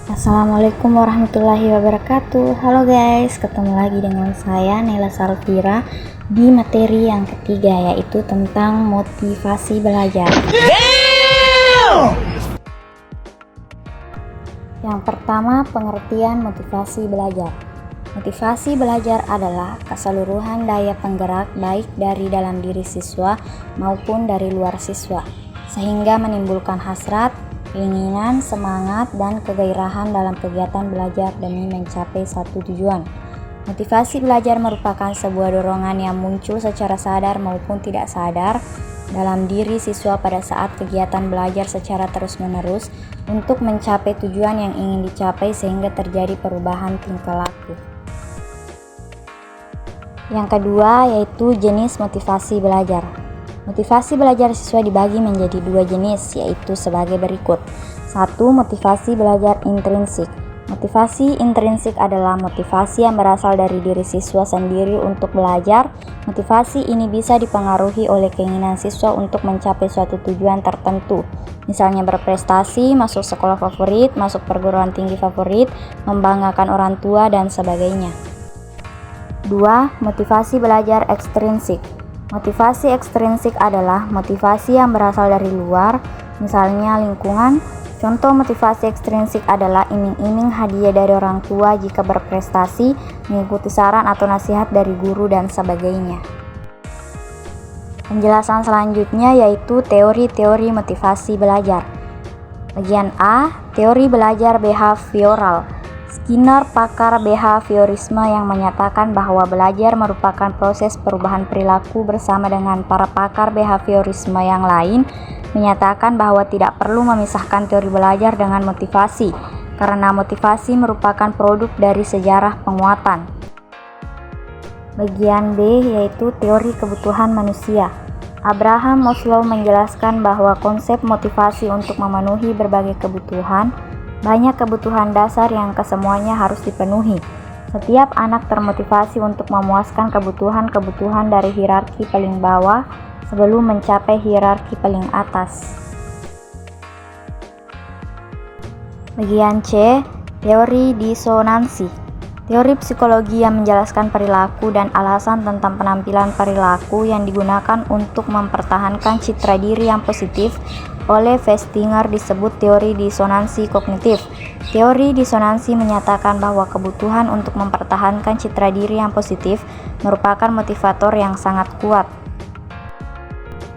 Assalamualaikum warahmatullahi wabarakatuh. Halo guys, ketemu lagi dengan saya Nela Salvira di materi yang ketiga, yaitu tentang motivasi belajar. Yang pertama, pengertian motivasi belajar. Motivasi belajar adalah keseluruhan daya penggerak baik dari dalam diri siswa maupun dari luar siswa, sehingga menimbulkan hasrat, keinginan, semangat, dan kegairahan dalam kegiatan belajar demi mencapai satu tujuan. Motivasi belajar merupakan sebuah dorongan yang muncul secara sadar maupun tidak sadar dalam diri siswa pada saat kegiatan belajar secara terus-menerus untuk mencapai tujuan yang ingin dicapai sehingga terjadi perubahan tingkah laku. Yang kedua yaitu jenis motivasi belajar. Motivasi belajar siswa dibagi menjadi dua jenis, yaitu sebagai berikut. 1. Motivasi belajar intrinsik. Motivasi intrinsik adalah motivasi yang berasal dari diri siswa sendiri untuk belajar. Motivasi ini bisa dipengaruhi oleh keinginan siswa untuk mencapai suatu tujuan tertentu, misalnya berprestasi, masuk sekolah favorit, masuk perguruan tinggi favorit, membanggakan orang tua, dan sebagainya. 2. Motivasi belajar ekstrinsik. Motivasi ekstrinsik adalah motivasi yang berasal dari luar, misalnya lingkungan. Contoh motivasi ekstrinsik adalah iming-iming hadiah dari orang tua jika berprestasi, mengikuti saran atau nasihat dari guru, dan sebagainya. Penjelasan selanjutnya yaitu teori-teori motivasi belajar. Bagian A, teori belajar behavioral. Skinner, pakar behaviorisme yang menyatakan bahwa belajar merupakan proses perubahan perilaku, bersama dengan para pakar behaviorisme yang lain, menyatakan bahwa tidak perlu memisahkan teori belajar dengan motivasi, karena motivasi merupakan produk dari sejarah penguatan. Bagian B yaitu teori kebutuhan manusia. Abraham Maslow menjelaskan bahwa konsep motivasi untuk memenuhi berbagai kebutuhan. Banyak kebutuhan dasar yang kesemuanya harus dipenuhi. Setiap anak termotivasi untuk memuaskan kebutuhan-kebutuhan dari hierarki paling bawah sebelum mencapai hierarki paling atas. Bagian C, teori disonansi. Teori psikologi yang menjelaskan perilaku dan alasan tentang penampilan perilaku yang digunakan untuk mempertahankan citra diri yang positif oleh Festinger disebut teori disonansi kognitif. Teori disonansi menyatakan bahwa kebutuhan untuk mempertahankan citra diri yang positif merupakan motivator yang sangat kuat.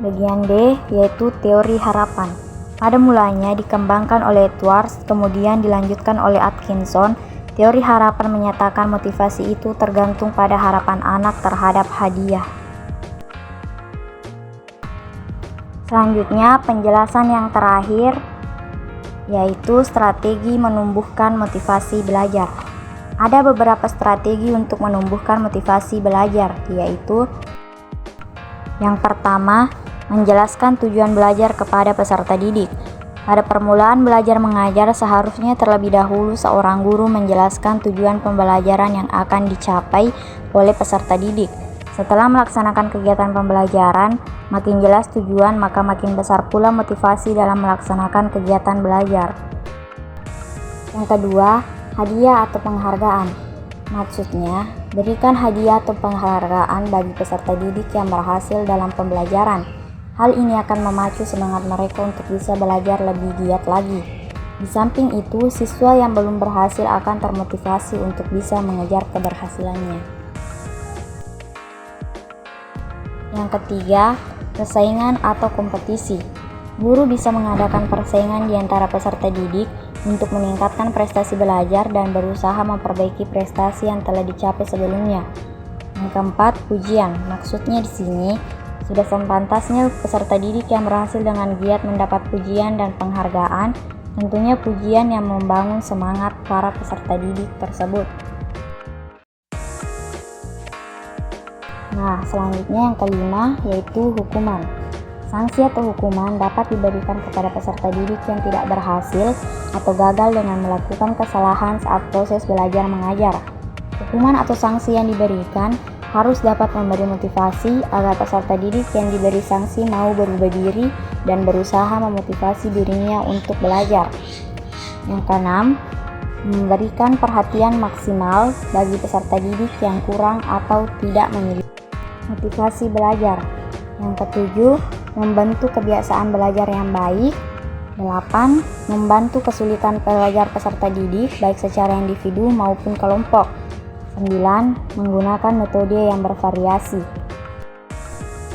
Bagian D yaitu teori harapan. Pada mulanya dikembangkan oleh Edwards, kemudian dilanjutkan oleh Atkinson. Teori harapan menyatakan motivasi itu tergantung pada harapan anak terhadap hadiah. Selanjutnya, penjelasan yang terakhir yaitu strategi menumbuhkan motivasi belajar. Ada beberapa strategi untuk menumbuhkan motivasi belajar, yaitu yang pertama, menjelaskan tujuan belajar kepada peserta didik. Pada permulaan belajar mengajar, seharusnya terlebih dahulu seorang guru menjelaskan tujuan pembelajaran yang akan dicapai oleh peserta didik. Setelah melaksanakan kegiatan pembelajaran, makin jelas tujuan, maka makin besar pula motivasi dalam melaksanakan kegiatan belajar. Yang kedua, hadiah atau penghargaan. Maksudnya, berikan hadiah atau penghargaan bagi peserta didik yang berhasil dalam pembelajaran. Hal ini akan memacu semangat mereka untuk bisa belajar lebih giat lagi. Di samping itu, siswa yang belum berhasil akan termotivasi untuk bisa mengejar keberhasilannya. Yang ketiga, persaingan atau kompetisi. Guru bisa mengadakan persaingan di antara peserta didik untuk meningkatkan prestasi belajar dan berusaha memperbaiki prestasi yang telah dicapai sebelumnya. Yang keempat, pujian. Maksudnya di sini sudah sepantasnya peserta didik yang berhasil dengan giat mendapat pujian dan penghargaan, tentunya pujian yang membangun semangat para peserta didik tersebut. Nah, selanjutnya yang kelima yaitu hukuman. Sanksi atau hukuman dapat diberikan kepada peserta didik yang tidak berhasil atau gagal dengan melakukan kesalahan saat proses belajar mengajar. Hukuman atau sanksi yang diberikan harus dapat memberi motivasi agar peserta didik yang diberi sanksi mau berubah diri dan berusaha memotivasi dirinya untuk belajar. Yang keenam, memberikan perhatian maksimal bagi peserta didik yang kurang atau tidak memiliki motivasi belajar. Yang ketujuh, membentuk kebiasaan belajar yang baik. 8. Membantu kesulitan belajar peserta didik baik secara individu maupun kelompok. 9. Menggunakan metode yang bervariasi.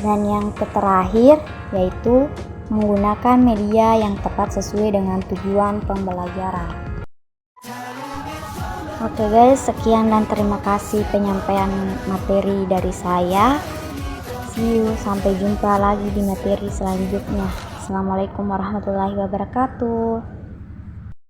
Dan yang terakhir yaitu menggunakan media yang tepat sesuai dengan tujuan pembelajaran. Oke guys, sekian dan terima kasih penyampaian materi dari saya. See you, sampai jumpa lagi di materi selanjutnya. Assalamualaikum warahmatullahi wabarakatuh.